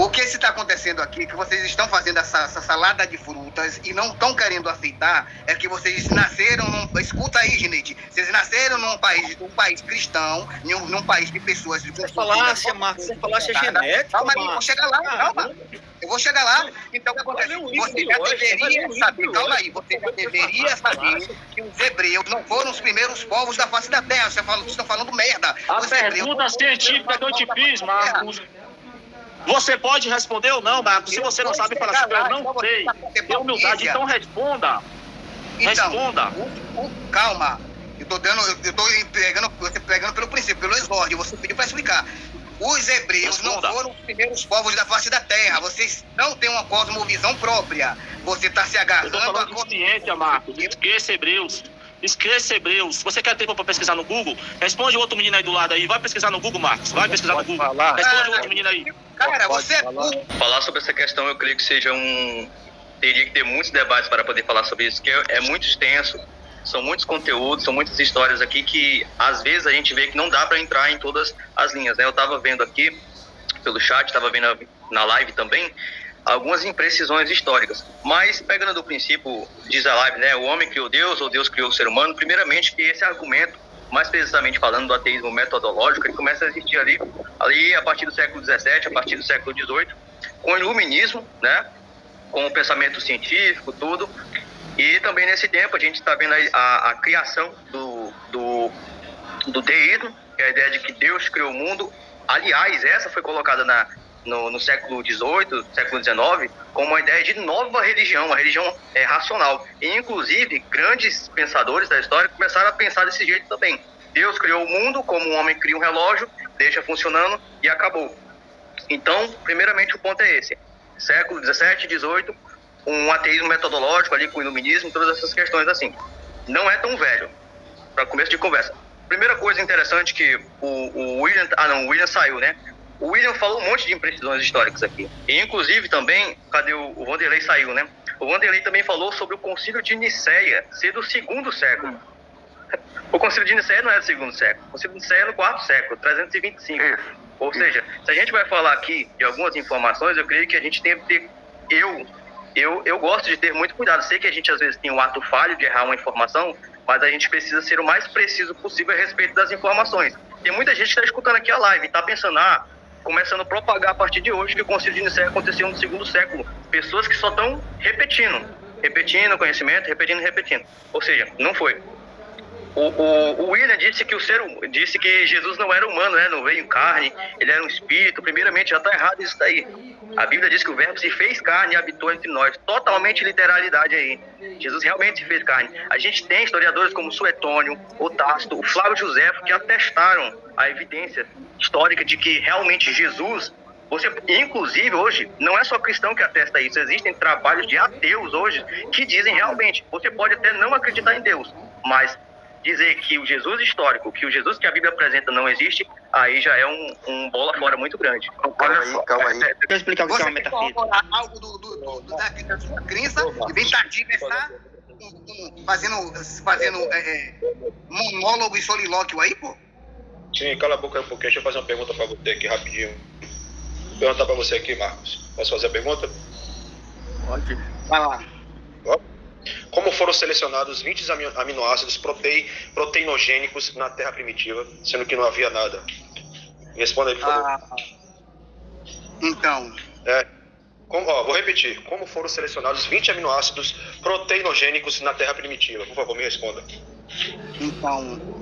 O que está acontecendo aqui, que vocês estão fazendo essa salada de frutas e não estão querendo aceitar, é que vocês nasceram escuta aí, Ginete, vocês nasceram num país cristão, num país de pessoas... Você falácia, Marcos, você falácia genética, calma aí, eu vou chegar lá, calma. Eu vou chegar lá. Então, o que acontece? Você já deveria saber, calma aí, você já deveria saber que os hebreus não foram os primeiros povos da face da terra. Vocês estão falando merda. A pergunta científica que eu te fiz, Marcos, você pode responder ou não, Marcos? Se você não sabe falar assim, eu não sei. Tem humildade, então responda. Responda. Calma. Eu tô pegando pelo princípio, pelo exórdio. Você pediu para explicar. Os hebreus não foram os primeiros povos da face da terra. Vocês não têm uma cosmovisão própria. Você está se agarrando... Eu tô falando de ciência, Marcos. Esqueça hebreus. Esqueça hebreus. Você quer tempo para pesquisar no Google? Responde o outro menino aí do lado aí. Vai pesquisar no Google, Marcos. Vai pesquisar no Google. Responde o outro menino aí. Cara, você é burro. Falar sobre essa questão, eu creio que teria que ter muitos debates para poder falar sobre isso, que é muito extenso. São muitos conteúdos, são muitas histórias aqui que às vezes a gente vê que não dá para entrar em todas as linhas, né? Eu estava vendo aqui pelo chat, estava vendo na live também, algumas imprecisões históricas. Mas pegando do princípio, diz a live, né? O homem criou Deus ou Deus criou o ser humano. Primeiramente que esse argumento, mais precisamente falando do ateísmo metodológico, ele começa a existir ali a partir do século XVII, a partir do século XVIII, com o iluminismo, né? Com o pensamento científico, tudo. E também nesse tempo a gente está vendo a criação do deísmo, que é a ideia de que Deus criou o mundo. Aliás, essa foi colocada no século XVIII, século XIX, como uma ideia de nova religião, uma religião racional. E, inclusive, grandes pensadores da história começaram a pensar desse jeito também. Deus criou o mundo como um homem cria um relógio, deixa funcionando e acabou. Então, primeiramente, o ponto é esse. Século XVII, XVIII, um ateísmo metodológico ali com o iluminismo, todas essas questões assim. Não é tão velho, para começo de conversa. Primeira coisa interessante que o William saiu, né? O William falou um monte de imprecisões históricas aqui. E inclusive também, cadê o Vanderlei saiu, né? O Vanderlei também falou sobre o Concílio de Nicéia ser do segundo século. O Concílio de Nicéia não é do segundo século. O Concílio de Nicéia é no quarto século, 325. Ou seja, se a gente vai falar aqui de algumas informações, eu creio que a gente tem que ter... Eu gosto de ter muito cuidado. Sei que a gente às vezes tem um ato falho de errar uma informação, mas a gente precisa ser o mais preciso possível a respeito das informações. Tem muita gente que está escutando aqui a live e está pensando, começando a propagar a partir de hoje que o Concílio de Nicéia aconteceu no segundo século. Pessoas que só estão repetindo conhecimento, repetindo. Ou seja, não foi. O William disse que Jesus não era humano, né? Não veio em carne, ele era um espírito. Primeiramente, já está errado isso daí. A Bíblia diz que o verbo se fez carne e habitou entre nós. Totalmente literalidade aí. Jesus realmente se fez carne. A gente tem historiadores como Suetônio, o Tácito, o Flávio Josefo, que atestaram a evidência histórica de que realmente Jesus... inclusive, hoje, não é só cristão que atesta isso. Existem trabalhos de ateus hoje que dizem realmente, você pode até não acreditar em Deus, mas dizer que o Jesus histórico, que o Jesus que a Bíblia apresenta não existe, aí já é um bola fora muito grande. Calma aí. Deixa eu explicar o que é uma metafísica. Algo da sua crença e vem conversar fazendo monólogo e solilóquio aí, pô? Sim, cala a boca aí um pouquinho. Deixa eu fazer uma pergunta pra você aqui rapidinho. Vou perguntar pra você aqui, Marcos. Posso fazer a pergunta? Pode. Vai lá. Como foram selecionados 20 aminoácidos proteinogênicos na Terra primitiva, sendo que não havia nada? Me responda aí, por favor. Então... vou repetir. Como foram selecionados 20 aminoácidos proteinogênicos na Terra primitiva? Por favor, me responda. Então,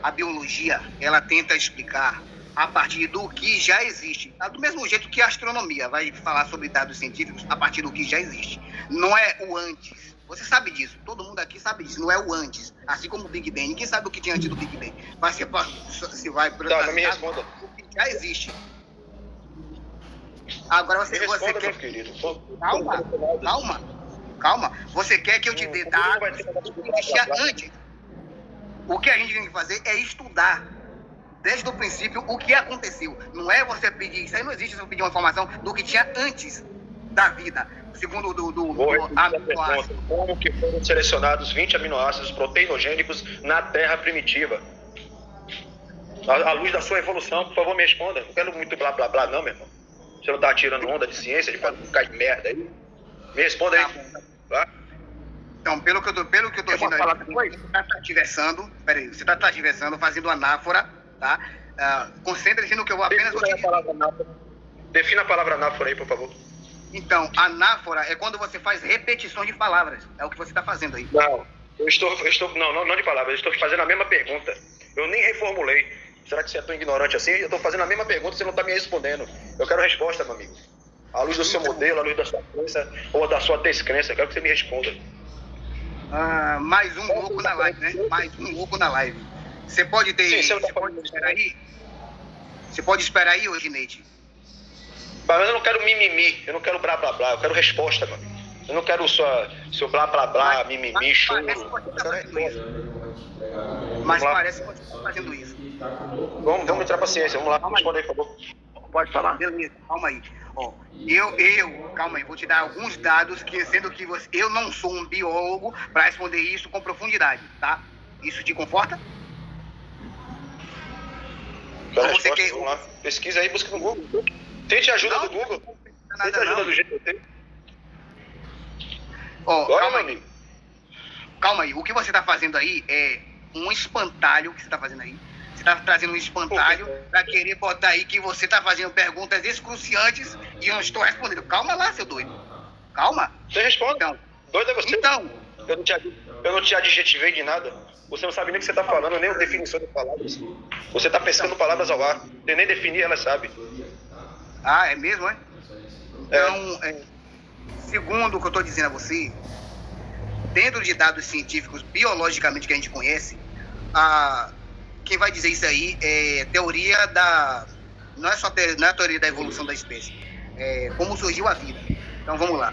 a biologia, ela tenta explicar a partir do que já existe. Do mesmo jeito que a astronomia vai falar sobre dados científicos a partir do que já existe. Não é o antes. Você sabe disso. Todo mundo aqui sabe disso. Não é o antes. Assim como o Big Bang. Ninguém sabe o que tinha antes do Big Bang. Mas se vai para não me responda. O que já existe. Agora você quer... querido. Calma. Você quer que eu te dê dados do que existia antes. O que a gente tem que fazer é estudar desde o princípio o que aconteceu. Não é você pedir, isso aí não existe, você pedir uma informação do que tinha antes da vida. Segundo aminoácido. Como que foram selecionados 20 aminoácidos proteinogênicos na Terra primitiva? À luz da sua evolução, por favor, me responda. Não quero muito blá blá blá não, meu irmão. Você não tá tirando onda de ciência, de ficar de merda aí? Me responda aí. Tá? Então, pelo que eu tô vendo aí, você tá tergiversando, fazendo anáfora, tá? Concentre-se no que eu apenas vou te dizer. Defina a palavra anáfora aí, por favor. Então, anáfora é quando você faz repetições de palavras. É o que você está fazendo aí. Não, eu estou não de palavras, eu estou fazendo a mesma pergunta. Eu nem reformulei. Será que você é tão ignorante assim? Eu estou fazendo a mesma pergunta e você não está me respondendo. Eu quero resposta, meu amigo. À luz do seu modelo, à luz da sua crença ou da sua descrença. Eu quero que você me responda. Mais um louco na live, né? Mais um louco na live. Você pode ter... Sim, você pode esperar aí? Você pode esperar aí, Ginete? Mas eu não quero mimimi, eu não quero blá blá blá, eu quero resposta, mano. Eu não quero seu blá blá blá, mimimi, choro. Mas parece que você está fazendo isso. Vamos entrar pra ciência, vamos lá, responda aí, por favor. Pode falar. Beleza, calma aí. Ó, calma aí, vou te dar alguns dados, sendo que eu não sou um biólogo para responder isso com profundidade, tá? Isso te conforta? Vamos lá. Pesquisa aí, busca no Google. Tente a ajuda do Google. Tente a ajuda do jeito que eu tenho. Calma aí. O que você está fazendo aí é um espantalho que você está fazendo aí. Você está trazendo um espantalho para querer botar aí que você está fazendo perguntas excruciantes e eu não estou respondendo. Calma lá, seu doido. Calma. Você responde. Então. Doido é você. Então. Eu não te adjetivei de nada. Você não sabe nem o que você está falando, nem a definição de palavras. Você está pescando palavras ao ar. Você nem definir, ela sabe. É mesmo, é? Então, segundo o que eu estou dizendo a você, dentro de dados científicos, biologicamente, que a gente conhece, quem vai dizer isso aí é teoria da... Não é a teoria da evolução da espécie, é como surgiu a vida. Então, vamos lá.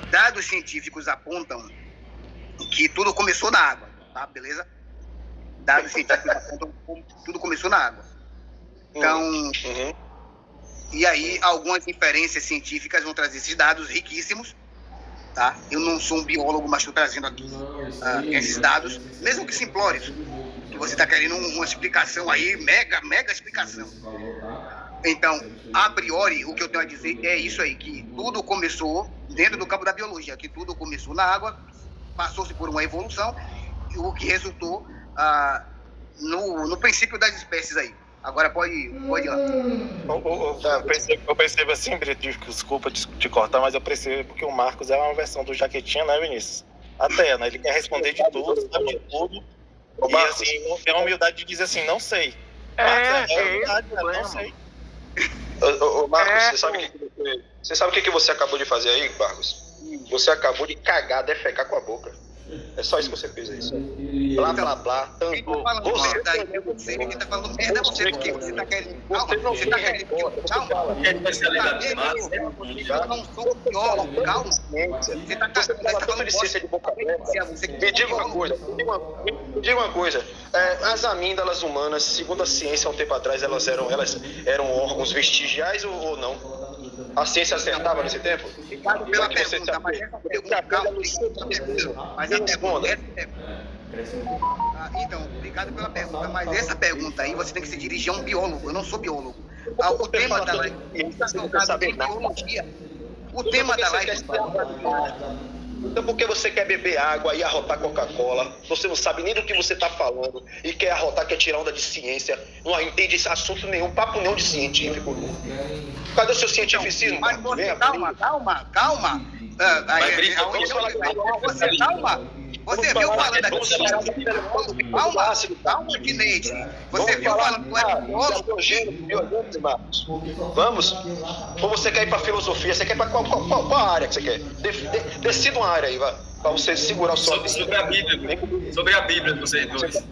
Dados científicos apontam que tudo começou na água, tá? Beleza? Dados científicos apontam que tudo começou na água. Então... E aí, algumas inferências científicas vão trazer esses dados riquíssimos, tá? Eu não sou um biólogo, mas estou trazendo aqui esses dados, mesmo que simplórios, que você está querendo uma explicação aí, mega explicação. Então, a priori, o que eu tenho a dizer é isso aí, que tudo começou dentro do campo da biologia, que tudo começou na água, passou-se por uma evolução, e o que resultou no princípio das espécies aí. Agora pode ir lá. Eu percebo assim, desculpa te cortar, mas eu percebo que o Marcos é uma versão do Jaquetinha, né, Vinícius? Até, né? Ele quer responder de tudo, sabe de tudo. E assim, não tem a humildade de dizer assim, não sei. Marcos, humildade, não sei. Marcos, você sabe o que você acabou de fazer aí, Marcos? Você acabou de cagar, defecar com a boca. É só isso que você fez aí. Blá, blá, blá. Quem tá falando merda aí é você. Quem tá falando merda é você, porque você tá querendo... Calma, você tá querendo... Calma. Eu não sou biólogo, calma. Você tá falando de ciência de boca aberta. Me diga uma coisa. As amígdalas humanas, segundo a ciência, há um tempo atrás, elas eram órgãos vestigiais ou não? A ciência acertava nesse tempo? Obrigado pela pergunta, mas essa pergunta... Então, obrigado pela pergunta, mas essa pergunta aí você tem que se dirigir a um biólogo. Eu não sou biólogo. O tema da live está focado em biologia. O tema da live... Então por que você quer beber água e arrotar Coca-Cola? Você não sabe nem do que você está falando e quer arrotar, quer tirar onda de ciência. Não entende esse assunto nenhum, papo nenhum de científico. Cadê o seu cientificismo? Mas você, calma. Calma. Você viu falando aqui? Calma, Ginete. Você viu falando com ela? Vamos? Ou você quer ir para filosofia? Você quer ir para qual área que você quer? Decida uma área aí, para você segurar o som. Sobre a Bíblia, vocês dois.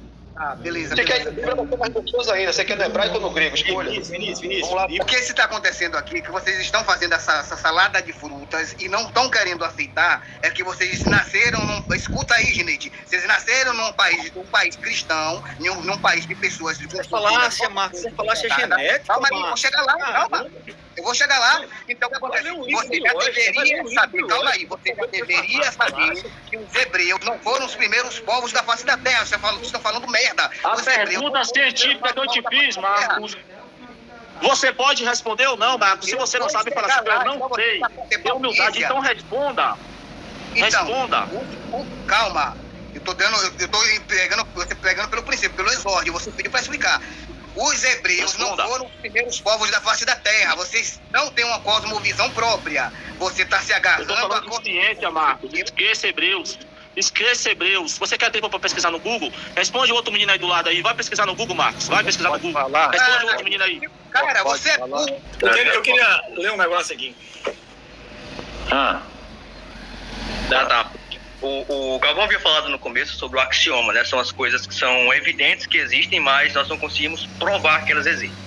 Beleza. Você quer ir mais gostoso ainda? Você quer no hebraico ou no grego? Escolha. Vinícius. Vamos lá. O que está acontecendo aqui, que vocês estão fazendo essa salada de frutas e não estão querendo aceitar, é que vocês nasceram escuta aí, Ginete. Vocês nasceram num país cristão, num país de pessoas... Você falasse, Marcos, você falasse genética. Calma aí, eu vou chegar lá, calma. Eu vou chegar lá. Então, o que acontece? Você já deveria saber, calma aí, você já deveria saber que os hebreus não foram os primeiros povos da face da terra. Vocês estão falando merda. A pergunta científica que eu te fiz, Marcos. Você pode responder ou não, Marcos. Se você não sabe falar assim, eu não sei. Tenha humildade, então responda. Responda. Calma. Eu tô pegando pelo princípio, pelo exórdio. Você pediu para explicar. Os hebreus não foram os primeiros povos da face da terra. Vocês não têm uma cosmovisão própria. Você está se agarrando... Eu tô falando de ciência, Marcos. Esqueça hebreus. Esqueça hebreus. Você quer tempo para pesquisar no Google? Responde o outro menino aí do lado aí. Vai pesquisar no Google, Marcos. Vai pesquisar no Google. Responde o outro menino aí. Cara, você é burro. Eu queria ler um negócio aqui. Tá. O Galvão havia falado no começo sobre o axioma, né? São as coisas que são evidentes que existem, mas nós não conseguimos provar que elas existem.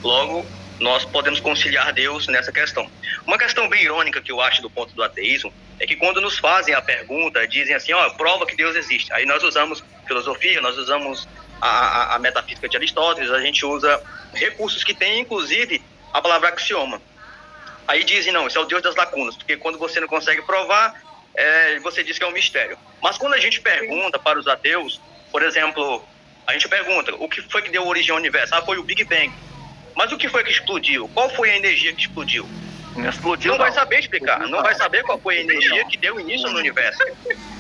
Logo, nós podemos conciliar Deus nessa questão. Uma questão bem irônica que eu acho do ponto do ateísmo é que quando nos fazem a pergunta, dizem assim, prova que Deus existe. Aí nós usamos filosofia, nós usamos a metafísica de Aristóteles, a gente usa recursos que tem, inclusive, a palavra axioma. Aí dizem, não, isso é o Deus das lacunas, porque quando você não consegue provar, você diz que é um mistério. Mas quando a gente pergunta para os ateus, por exemplo, a gente pergunta, o que foi que deu origem ao universo? Foi o Big Bang. Mas o que foi que explodiu? Qual foi a energia que explodiu? Não vai saber explicar, não vai saber qual foi a energia que deu início no universo.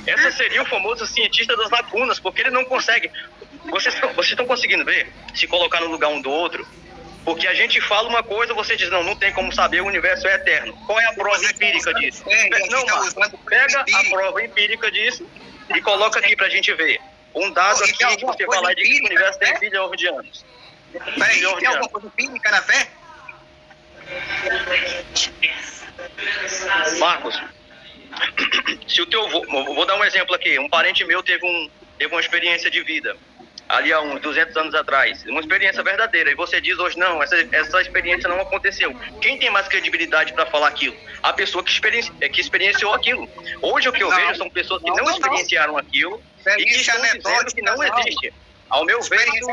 Essa seria o famoso cientista das lacunas, porque ele não consegue... Vocês estão conseguindo ver? Se colocar no lugar um do outro? Porque a gente fala uma coisa, você diz, não tem como saber, o universo é eterno. Qual é a prova empírica disso? Não, pega a prova empírica disso e coloca aqui pra gente ver. Um dado aqui que você vai lá e diz que o universo tem bilhões de anos. Peraí, tem alguma coisa empírica na fé? Marcos, se o teu vou dar um exemplo aqui. Um parente meu teve uma experiência de vida ali há uns 200 anos atrás, uma experiência verdadeira, e você diz hoje, não, essa experiência não aconteceu. Quem tem mais credibilidade para falar aquilo? A pessoa que experienciou aquilo. Hoje o que eu vejo são pessoas que não experienciaram aquilo e que estão dizendo que não existe. Ao meu ver, isso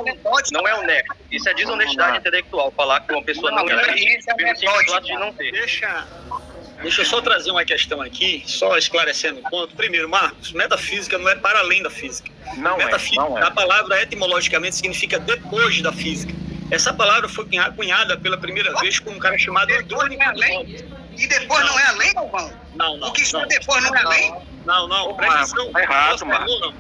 não é honesto. Isso é desonestidade intelectual, falar que uma pessoa não existe pelo simples fato de não ter. Deixa eu só trazer uma questão aqui, só esclarecendo o ponto. Primeiro, Marcos, metafísica não é para além da física. Metafísica, a palavra etimologicamente significa depois da física. Essa palavra foi cunhada pela primeira vez por um cara chamado Andrônico de Rhodes. E depois não é além, Galvão? Não. O que está depois não é além? Não, presta atenção. Tá errado, Marcos.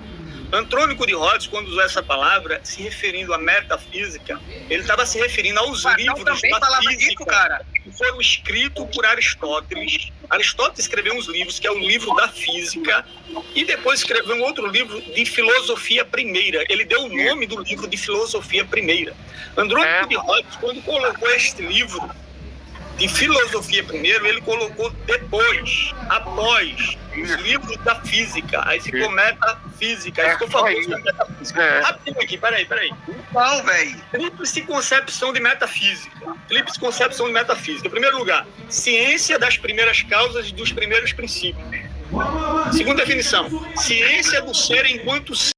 Andrônico de Rhodes, quando usou essa palavra, se referindo à metafísica, ele estava se referindo aos livros da física que foram escritos por Aristóteles. Aristóteles escreveu uns livros, que é o livro da física, e depois escreveu um outro livro de filosofia primeira. Ele deu o nome do livro de filosofia primeira. Andrônico de Rhodes, quando colocou este livro de filosofia primeiro, ele colocou após os livros da física. Aí ficou metafísica, aí ficou famoso da metafísica. Rapidinho aqui, peraí. Não, velho. Tríplice concepção de metafísica. Em primeiro lugar, ciência das primeiras causas e dos primeiros princípios. Segunda definição, ciência do ser enquanto